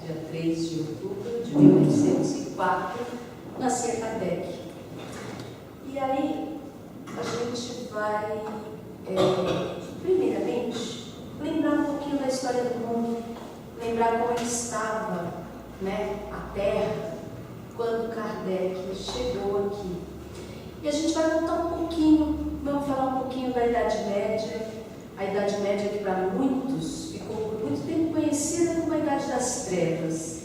Dia 3 de outubro de 1804, nascia Kardec. E aí, a gente vai, primeiramente, lembrar um pouquinho da história do mundo, lembrar como ele estava, a Terra, quando Kardec chegou aqui. E a gente vai voltar um pouquinho, vamos falar um pouquinho da Idade Média, a Idade Média que para muitos ficou por muito tempo conhecida como a Idade das Trevas.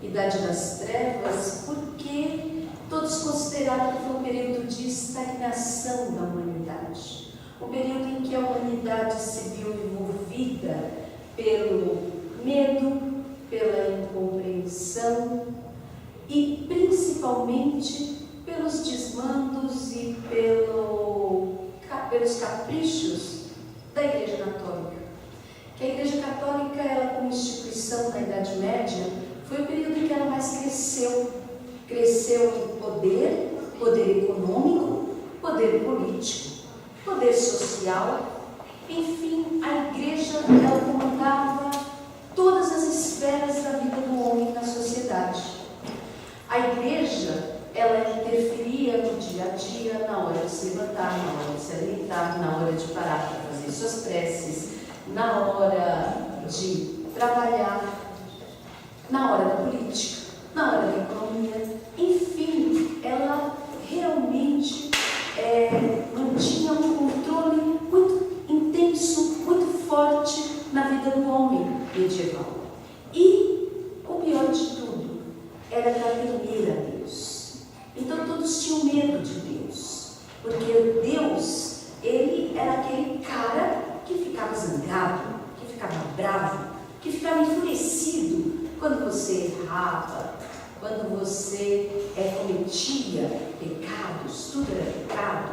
Idade das Trevas porque todos consideraram que foi um período de estagnação da humanidade. Um período em que a humanidade se viu envolvida pelo medo, pela incompreensão e principalmente pelos desmandos e pelos caprichos da Igreja Católica. Que a Igreja Católica, ela como instituição na Idade Média, foi o período em que ela mais cresceu. Cresceu em poder econômico, poder político, poder social. Enfim, a Igreja, ela comandava todas as esferas da vida do homem na sociedade. A Igreja, ela interferia no dia a dia, na hora de se levantar, na hora de se alimentar, na hora de parar para fazer suas preces, na hora de trabalhar, na hora da política, na hora da economia. Enfim, ela realmente mantinha um controle muito intenso, muito forte na vida do homem medieval. E o pior de tudo era para temer a Deus. Então todos tinham medo de Deus, porque Deus, ele era aquele cara que ficava zangado, que ficava bravo, que ficava enfurecido quando você errava, quando você cometia pecados, tudo era pecado.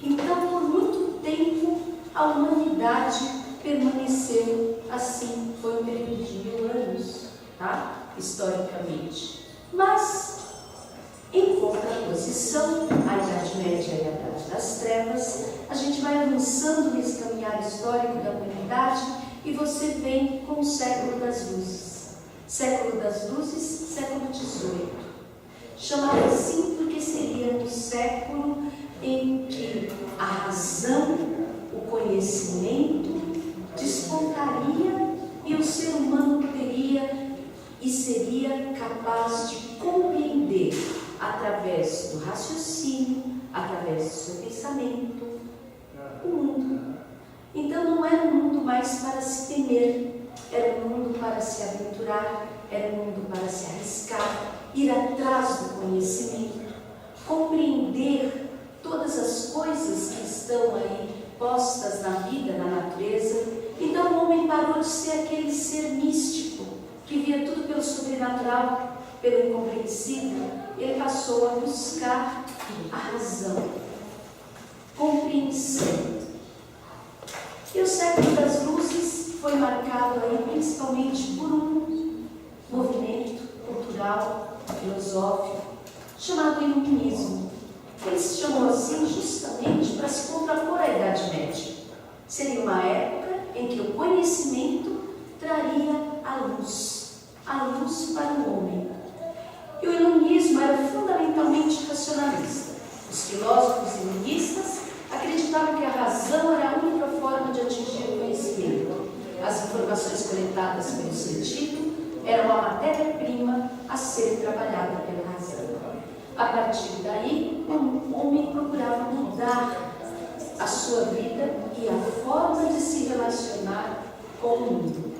Então, por muito tempo, a humanidade permaneceu assim. Foi um período de 1000 anos, historicamente. Mas, em contraposição à Idade Média e à Idade das Trevas, a gente vai avançando nesse caminhar histórico da humanidade e você vem com o século das luzes. Século das luzes, século XVIII. Chamado assim porque seria um século em que a razão, o conhecimento despontaria e o ser humano poderia e seria capaz de compreender através do raciocínio, através do seu pensamento, o mundo. Então não era um mundo mais para se temer, era um mundo para se aventurar, era um mundo para se arriscar, ir atrás do conhecimento, compreender todas as coisas que estão aí postas na vida, na natureza. Então o homem parou de ser aquele ser místico, que via tudo pelo sobrenatural, pelo incompreensível. Ele passou a buscar a razão, compreensão. E o século das luzes foi marcado aí principalmente por um movimento cultural, filosófico, chamado Iluminismo. Ele se chamou assim justamente para se contrapor à Idade Média. Seria uma época em que o conhecimento traria a luz para o homem. E o iluminismo era fundamentalmente racionalista. Os filósofos iluministas acreditavam que a razão era a única forma de atingir o conhecimento. As informações coletadas pelo sentido eram a matéria-prima a ser trabalhada pela razão. A partir daí, o homem procurava mudar a sua vida e a forma de se relacionar com o mundo.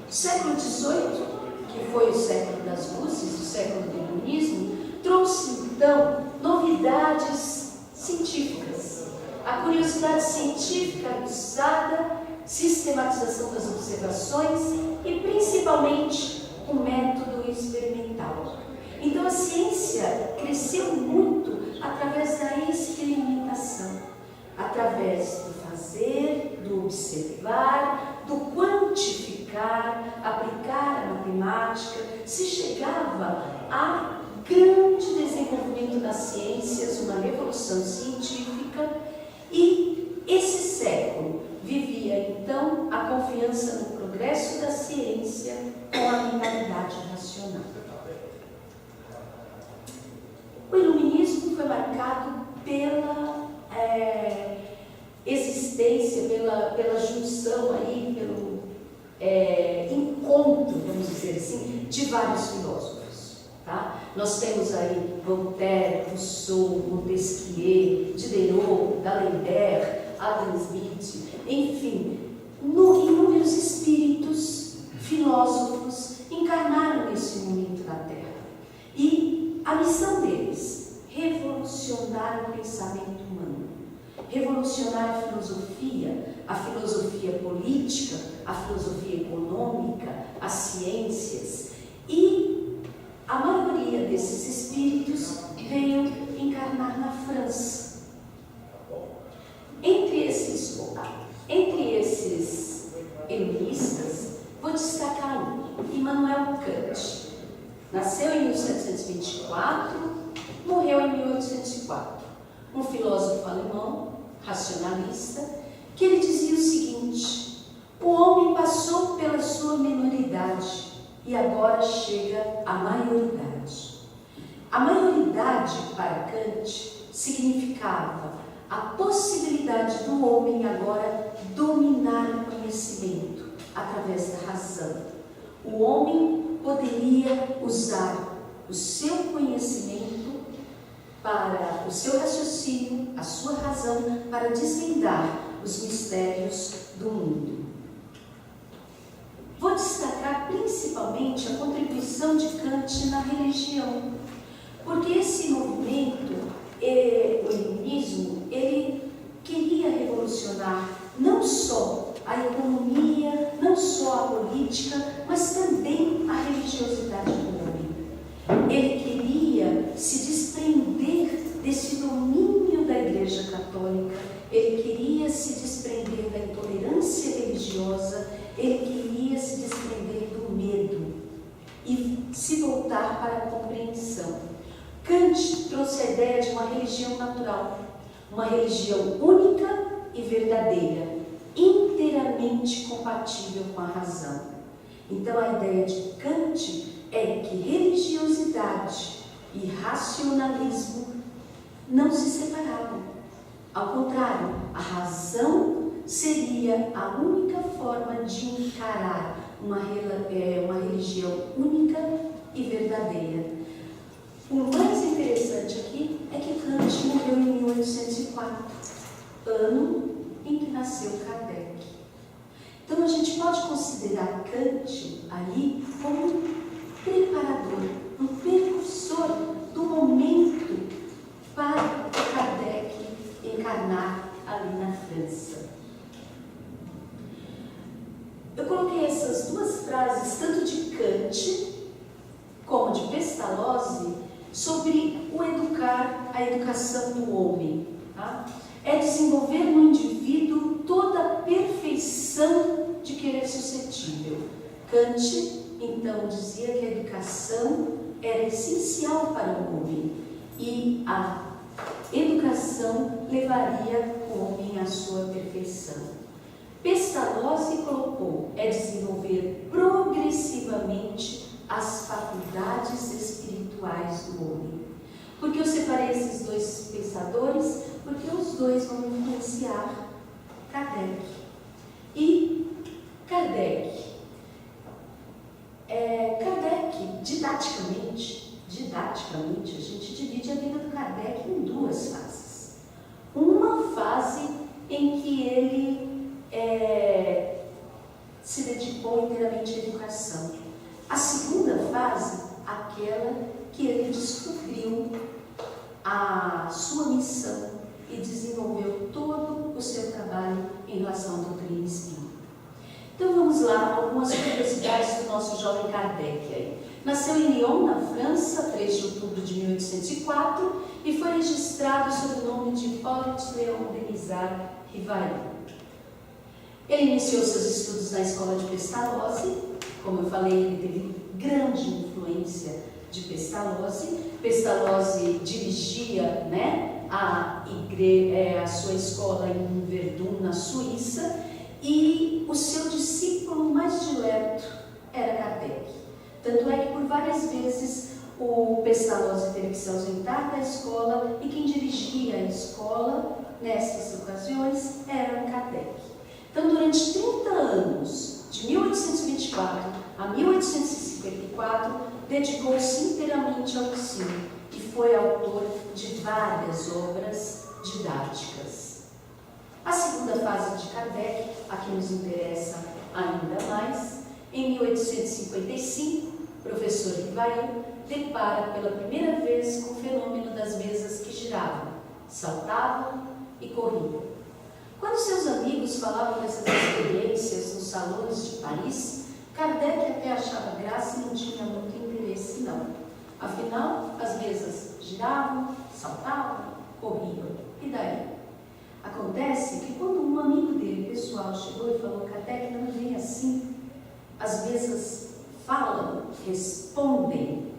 O século XVIII, que foi o século das luzes, o século do iluminismo, trouxe então novidades científicas. A curiosidade científica aguçada, sistematização das observações e principalmente o método experimental. Então a ciência cresceu muito através da experimentação, através do fazer, do observar, do quantificar, aplicar a matemática. Se chegava a grande desenvolvimento das ciências, uma revolução científica, e esse século vivia então a confiança no progresso da ciência com a mentalidade racional. racional. O iluminismo foi marcado pela existência, pela junção aí, pelo encontro, vamos dizer assim, de vários filósofos. Tá? Nós temos aí Voltaire, Rousseau, Montesquieu, Diderot, D'Alembert, Adam Smith, enfim, inúmeros espíritos, filósofos encarnaram nesse momento na Terra. E a missão deles, revolucionar o pensamento humano, revolucionar a filosofia política, a filosofia econômica, as ciências. E a maioria desses espíritos veio encarnar na França. Entre esses iluministas, vou destacar Immanuel Kant. Nasceu em 1724, morreu em 1804. Um filósofo alemão, racionalista, que ele dizia o seguinte: o homem passou pela sua minoridade e agora chega à maioridade. A maioridade, para Kant, significava a possibilidade do homem agora dominar o conhecimento através da razão. O homem poderia usar o seu conhecimento para o seu raciocínio, a sua razão, para desvendar os mistérios do mundo. Vou destacar principalmente a contribuição de Kant na religião, porque esse movimento, o iluminismo, ele queria revolucionar não só a economia, não só a política, mas também a religiosidade do homem. Ele queria se desprender desse domínio da Igreja Católica, ele queria se desprender da intolerância religiosa, ele queria se desprender do medo e se voltar para a compreensão. Kant trouxe a ideia de uma religião natural, uma religião única e verdadeira, inteiramente compatível com a razão. Então a ideia de Kant é que religiosidade e racionalismo não se separavam. Ao contrário, a razão seria a única forma de encarar uma religião única e verdadeira. O mais interessante aqui é que Kant morreu em 1804, ano em que nasceu Kardec. Então a gente pode considerar Kant aí como um preparador, um precursor do momento para Kardec encarnar ali na França. Eu coloquei essas duas frases, tanto de Kant como de Pestalozzi, sobre o educar, a educação do homem. Tá? É desenvolver no indivíduo toda a perfeição de querer suscetível. Kant, então, dizia que a educação era essencial para o homem e a educação levaria o homem à sua perfeição. Pestalozzi colocou, é desenvolver progressivamente as faculdades espirituais do homem. Por que eu separei esses dois pensadores? Porque os dois vão influenciar Kardec. E Kardec, didaticamente, a gente divide a vida do Kardec em duas fases. Uma fase em que ele se dedicou inteiramente à educação. A segunda fase, aquela que ele descobriu a sua missão e desenvolveu todo o seu trabalho em relação à doutrina espírita. Então vamos lá, algumas curiosidades do nosso jovem Kardec aí. Nasceu em Lyon, na França, 3 de outubro de 1804 e foi registrado sob o nome de Hippolyte Léon Denisard Rivali. Ele iniciou seus estudos na escola de Pestalozzi. Como eu falei, ele teve grande influência de Pestalozzi. Pestalozzi dirigia, a sua escola em Verdun, na Suíça, e o seu discípulo mais dileto era Kardec. Tanto é que por várias vezes o Pestalozzi teve que se ausentar da escola e quem dirigia a escola nessas ocasiões era o Kardec. Então, durante 30 anos, de 1824 a 1854, dedicou-se inteiramente ao ensino e foi autor de várias obras didáticas. A segunda fase de Kardec, a que nos interessa ainda mais, em 1855, o professor Rivail depara pela primeira vez com o fenômeno das mesas que giravam, saltavam e corriam. Quando seus amigos falavam dessas experiências nos salões de Paris, Kardec até achava graça e não tinha muito interesse, não. Afinal, as mesas giravam, saltavam, corriam. E daí? Acontece que quando um amigo dele, pessoal, chegou e falou: Kardec, não vem assim. As mesas falam, respondem,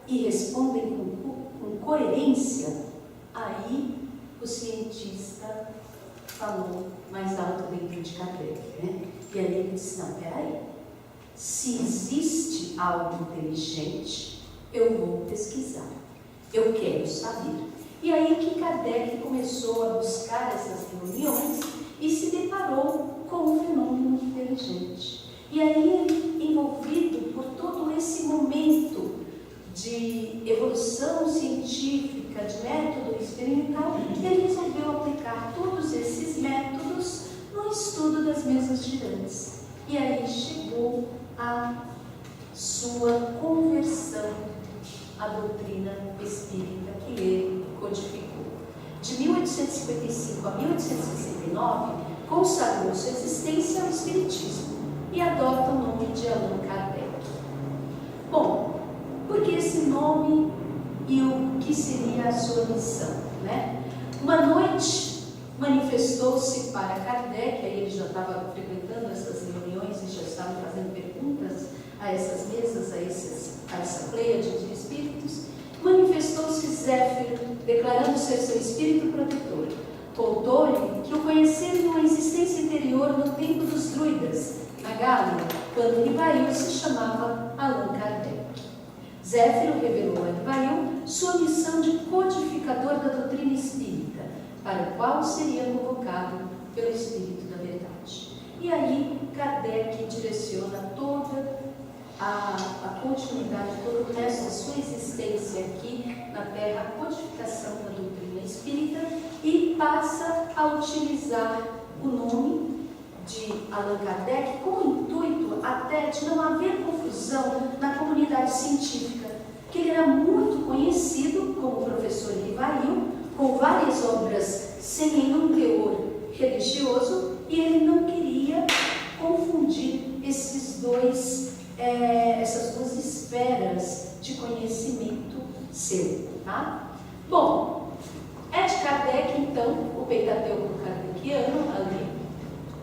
e respondem com coerência. Aí o cientista falou mais alto dentro de Kardec, né? E aí ele disse: não, peraí, se existe algo inteligente, eu vou pesquisar, eu quero saber. E aí que Kardec começou a buscar essas reuniões e se deparou com um fenômeno inteligente. E aí, envolvido por todo esse momento de evolução científica, de método experimental, ele resolveu aplicar todos esses métodos no estudo das mesas girantes. E aí chegou a sua conversão à doutrina espírita que ele codificou. De 1855 a 1869, consagrou sua existência ao espiritismo e adota o nome de Allan Kardec. Bom, por que esse nome e o que seria a sua missão, né? Uma noite manifestou-se para Kardec, aí ele já estava frequentando essas reuniões e já estava fazendo perguntas a essas mesas, a essa pleiade de espíritos. Manifestou-se Zéfiro, declarando ser seu espírito protetor. Contou-lhe que o conheceram em uma existência interior no tempo dos druidas, na Gália, quando Rivail se chamava Allan Kardec. Zéfiro revelou a Rivail sua missão de codificador da doutrina espírita, para o qual seria convocado pelo Espírito da Verdade. E aí Kardec direciona toda a continuidade, todo o resto da sua existência aqui na Terra, a codificação da doutrina espírita, e passa a utilizar o nome de Allan Kardec com o intuito até de não haver confusão na comunidade científica, que ele era muito conhecido como professor Rivail, com várias obras sem nenhum teor religioso, e ele não queria confundir essas duas esferas de conhecimento seu, tá? Bom, é de Kardec, então, o Pentateuco kardeciano, ali,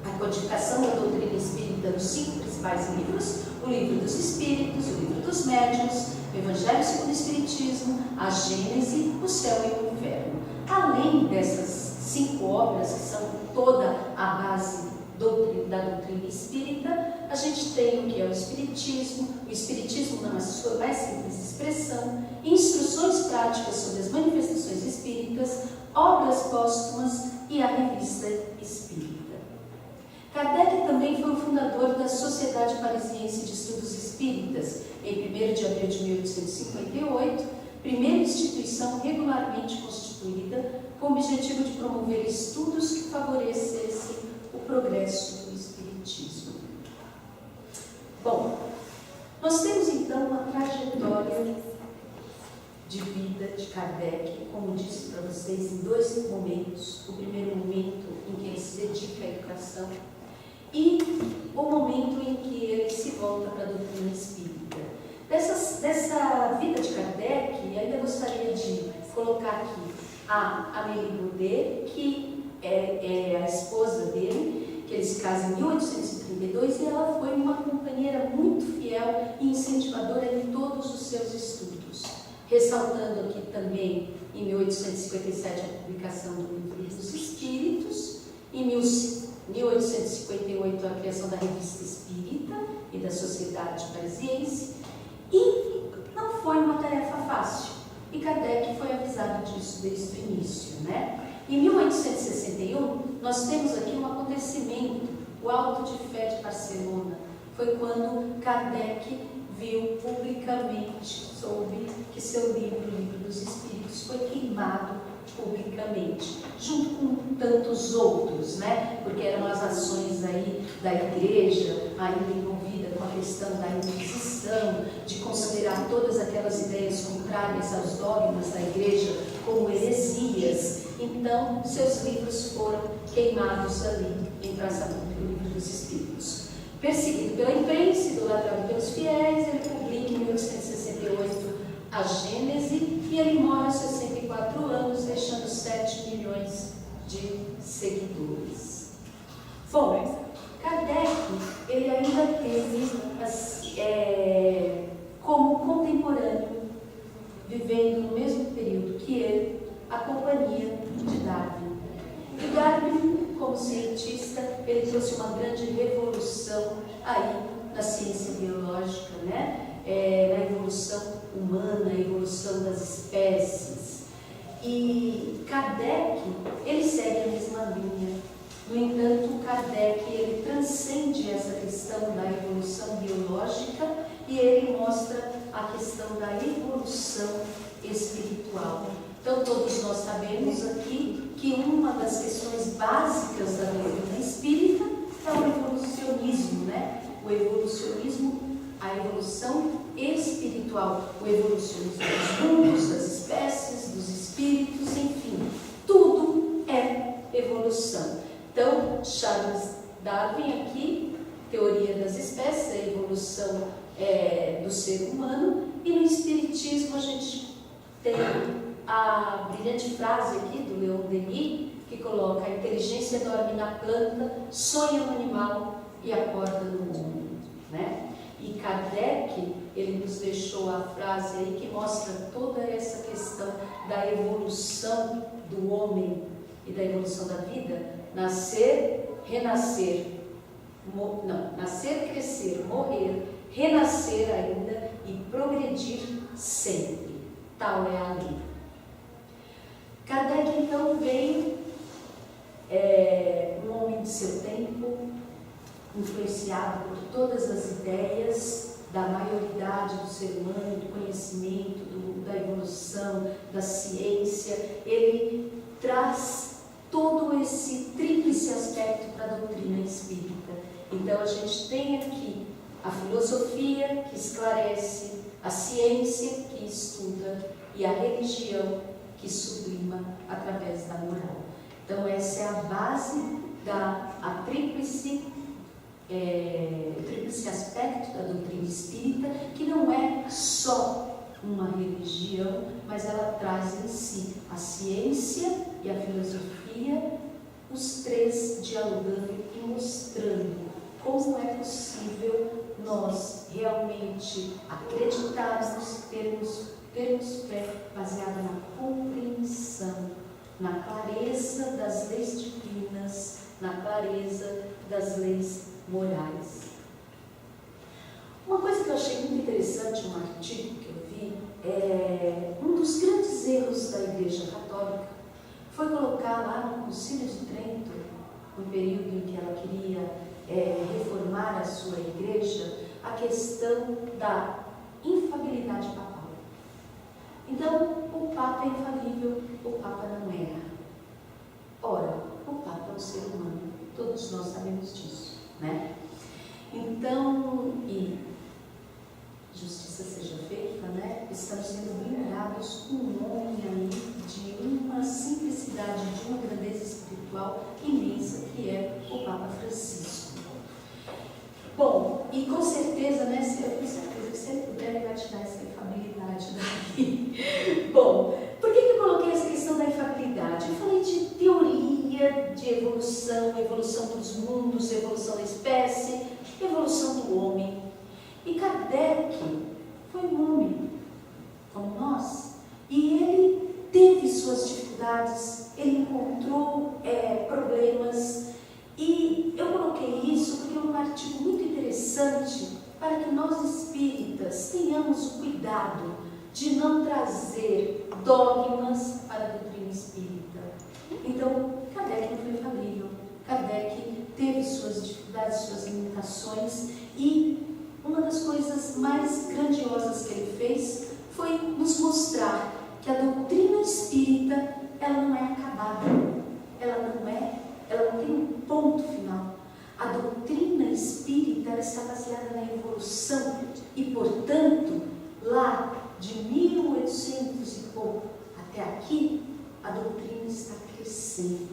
a codificação da doutrina espírita nos 5 principais livros: o Livro dos Espíritos, o Livro dos Médiuns, o Evangelho segundo o Espiritismo, a Gênese, o Céu e o Inferno. Além dessas 5 obras, que são toda a base da doutrina espírita, a gente tem o que é o Espiritismo na sua mais simples expressão, instruções práticas sobre as manifestações espíritas, obras póstumas e a Revista Espírita. Kardec também foi o fundador da Sociedade Parisiense de Estudos Espíritas, em 1º de abril de 1858, primeira instituição regularmente constituída com o objetivo de promover estudos que favorecessem o progresso do Espiritismo. Bom, nós temos então uma trajetória de vida de Kardec, como disse para vocês, em 2 momentos. O primeiro momento em que ele se dedica à educação e o momento em que ele se volta para a doutrina espírita. Dessa vida de Kardec, ainda gostaria de colocar aqui a Amélie Baudet, que é a esposa dele, que ele se casa em 1832, e ela foi uma companheira muito fiel e incentivadora em todos os seus estudos. Ressaltando aqui também, em 1857, a publicação do Livro dos Espíritos, em 1858, a criação da Revista Espírita e da Sociedade Parisiense, E não foi uma tarefa fácil. E Kardec foi avisado disso desde o início, né? Em 1861, nós temos aqui um acontecimento, o Auto de Fé de Barcelona. Foi quando Kardec viu publicamente, soube que seu livro, o Livro dos Espíritos, foi queimado publicamente, junto com tantos outros, né? Porque eram as ações aí da igreja, ainda envolvida com a questão da Inquisição, de considerar todas aquelas ideias contrárias aos dogmas da igreja como heresias. Então, seus livros foram queimados ali em Praça Pública, o Livro dos Espíritos. Perseguido pela imprensa, idolatrado pelos fiéis, ele publica em 1868 a Gênese e ele morre aos 64 anos, deixando 7 milhões de seguidores. Bom, Kardec, ele ainda teve como contemporâneo, vivendo no mesmo período que ele, a companhia de Darwin. E Darwin, como cientista, ele trouxe uma grande revolução aí na ciência biológica, né? Na evolução humana, a evolução das espécies. E Kardec, ele segue a mesma linha. No entanto, Kardec, ele transcende essa questão da evolução biológica e ele mostra a questão da evolução espiritual. Então, todos nós sabemos aqui que uma das questões básicas da doutrina espírita é o evolucionismo, né? O evolucionismo, a evolução espiritual, o evolucionismo dos mundos, das espécies, dos espíritos, enfim, tudo é evolução. Então, Charles Darwin aqui, teoria das espécies, a evolução do ser humano, e no espiritismo a gente tem a brilhante frase aqui do Leon Denis, que coloca: a inteligência dorme na planta, sonha no animal e acorda no homem, né? E Kardec, ele nos deixou a frase aí que mostra toda essa questão da evolução do homem e da evolução da vida: nascer, renascer, nascer, crescer, morrer, renascer ainda e progredir sempre. Tal é a lei. Kardec então veio um homem de seu tempo, influenciado por todas as ideias da maioridade do ser humano, do conhecimento, da evolução, da ciência. Ele traz todo esse tríplice aspecto para a doutrina espírita. Então a gente tem aqui a filosofia que esclarece, a ciência que estuda e a religião que sublima através da moral. Então essa é a base da tríplice aspecto da doutrina espírita, que não é só uma religião, mas ela traz em si a ciência e a filosofia, os três dialogando e mostrando como é possível nós realmente acreditarmos, termos fé baseada na compreensão, na clareza das leis divinas, na clareza das leis morais. Uma coisa que eu achei muito interessante, um artigo que eu vi, um dos grandes erros da Igreja Católica foi colocar lá no Concílio de Trento, no período em que ela queria reformar a sua igreja, a questão da infalibilidade papal. Então, o Papa é infalível, o Papa não erra. Ora, o Papa é um ser humano, todos nós sabemos disso, né? Então, e justiça seja feita, né? Estamos sendo blindados com um homem aí de uma simplicidade, de uma grandeza espiritual imensa, que é o Papa Francisco. Bom, e com certeza, né, se ele puder, ele vai tirar essa infabilidade daqui. Bom, por que eu coloquei essa questão da infabilidade? Eu falei de teoria de evolução, evolução dos mundos, evolução da espécie, evolução do homem. E Kardec foi um homem, como nós, e ele teve suas dificuldades, ele encontrou problemas, e eu coloquei isso porque é um artigo muito interessante para que nós espíritas tenhamos o cuidado de não trazer dogmas para a doutrina espírita. Então, Kardec não foi infalível. Kardec teve suas dificuldades, suas limitações, e uma das coisas mais grandiosas que ele fez foi nos mostrar que a doutrina espírita, ela não é acabada, ela não tem um ponto final. A doutrina espírita, ela está baseada na evolução e, portanto, lá de 1800 e pouco até aqui, a doutrina está crescendo,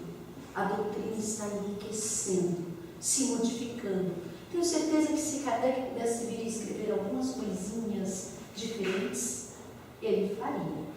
a doutrina está enriquecendo, se modificando. Tenho certeza que se Kardec pudesse vir escrever algumas coisinhas diferentes, ele faria.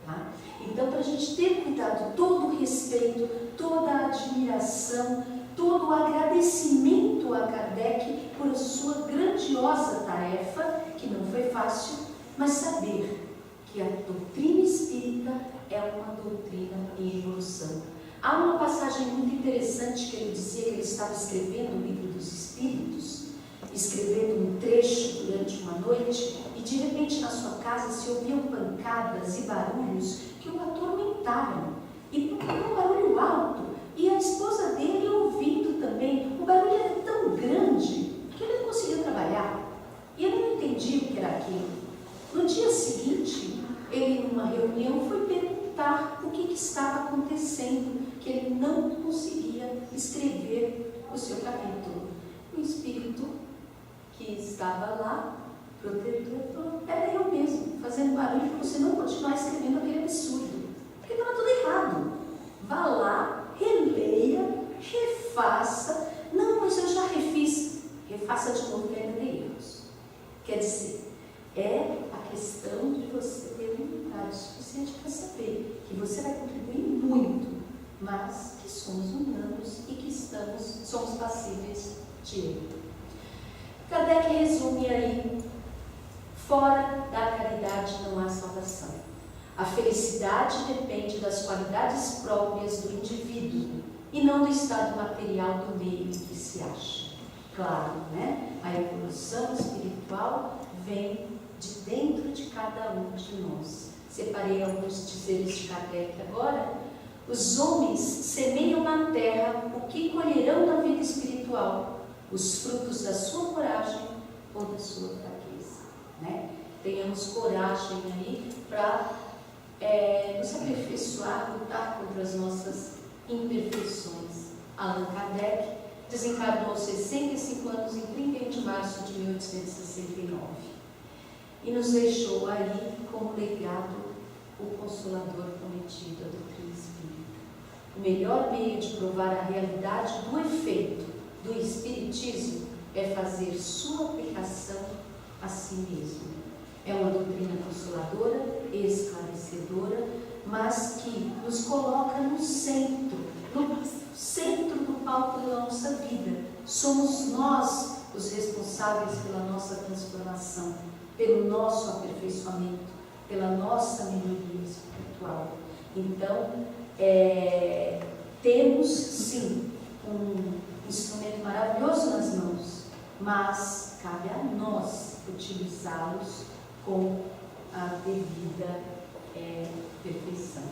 Tá? Então, para a gente ter cuidado, todo o respeito, toda a admiração, todo o agradecimento a Kardec por sua grandiosa tarefa, que não foi fácil, mas saber que a doutrina espírita é uma doutrina em evolução. Há uma passagem muito interessante que ele dizia que ele estava escrevendo o Livro dos Espíritos, escrevendo um trecho durante uma noite, e de repente na sua casa se ouviam pancadas e barulhos que o atormentaram, e um barulho alto, e a esposa dele ouvindo também. O barulho era tão grande que ele não conseguia trabalhar, e ele não entendia o que era aquilo. No dia seguinte, ele numa reunião foi perguntar o que estava acontecendo, que ele não conseguia escrever o seu capítulo. O espírito que estava lá, protetor, falou: era eu mesmo, fazendo barulho para você não continuar escrevendo aquele absurdo, porque estava tudo errado. Vá lá, releia, refaça. Não, mas eu já refiz. Refaça de novo, que ainda tem erros. Quer dizer, é a questão de você ter humildade suficiente para saber que você vai contribuir muito, mas que somos humanos e que somos passíveis de erro. Kardec resume aí: fora da caridade não há salvação. A felicidade depende das qualidades próprias do indivíduo e não do estado material do meio em que se acha. Claro, né? A evolução espiritual vem de dentro de cada um de nós. Separei alguns dizeres de Kardec agora. Os homens semeiam na terra o que colherão na vida espiritual, os frutos da sua coragem ou da sua fraqueza. Né? Tenhamos coragem aí para nos aperfeiçoar, lutar contra as nossas imperfeições. Allan Kardec desencarnou aos 65 anos em 31 de março de 1869 e nos deixou aí como legado o Consolador prometido, a doutrina espírita. O melhor meio de provar a realidade do efeito do espiritismo é fazer sua aplicação a si mesmo. É uma doutrina consoladora, esclarecedora, mas que nos coloca no centro do palco da nossa vida. Somos nós os responsáveis pela nossa transformação, pelo nosso aperfeiçoamento, pela nossa melhoria espiritual. Então, temos sim um instrumento maravilhoso nas mãos, mas cabe a nós utilizá-los com a devida perfeição.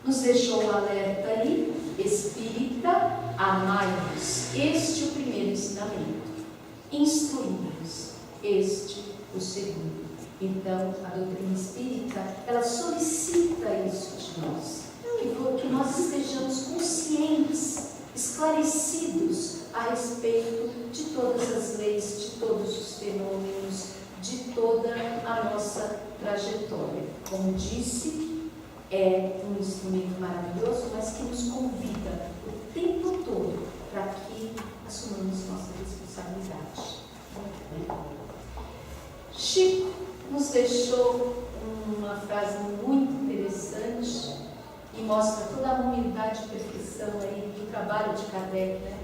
Nos deixou um alerta aí: espírita, amai-vos. Este é o primeiro ensinamento. Instruí-vos. Este o segundo. Então, a doutrina espírita, ela solicita isso de nós, que nós estejamos conscientes, esclarecidos a respeito de todas as leis, de todos os fenômenos, de toda a nossa trajetória. Como disse, é um instrumento maravilhoso, mas que nos convida o tempo todo para que assumamos nossa responsabilidade. Chico nos deixou uma frase muito interessante e mostra toda a humildade e perfeição aí do trabalho de Kardec, né?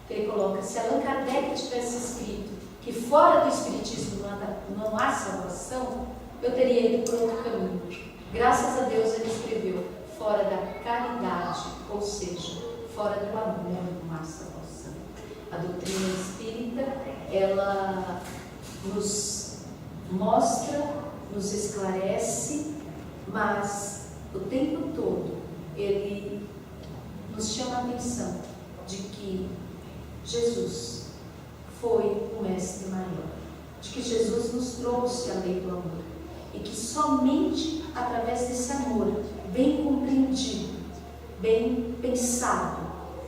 Que ele coloca: se Allan Kardec tivesse escrito que fora do Espiritismo não há salvação, eu teria ido por outro caminho. Graças a Deus ele escreveu: fora da caridade, ou seja, fora do amor não há salvação. A doutrina espírita, ela nos mostra, nos esclarece, mas o tempo todo ele nos chama a atenção de que Jesus foi o mestre maior, de que Jesus nos trouxe a lei do amor e que somente através desse amor bem compreendido, bem pensado,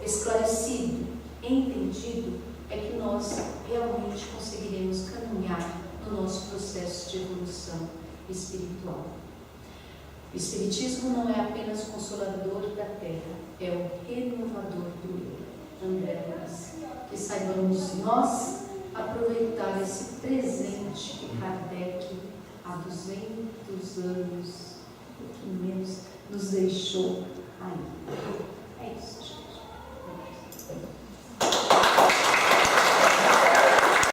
esclarecido, entendido, é que nós realmente conseguiremos caminhar no nosso processo de evolução espiritual. O Espiritismo não é apenas consolador da terra, é o renovador do eu. André Luiz. Que saibamos nós aproveitar esse presente que Kardec há 200 anos, pouquinho menos, nos deixou aí. É isso, gente.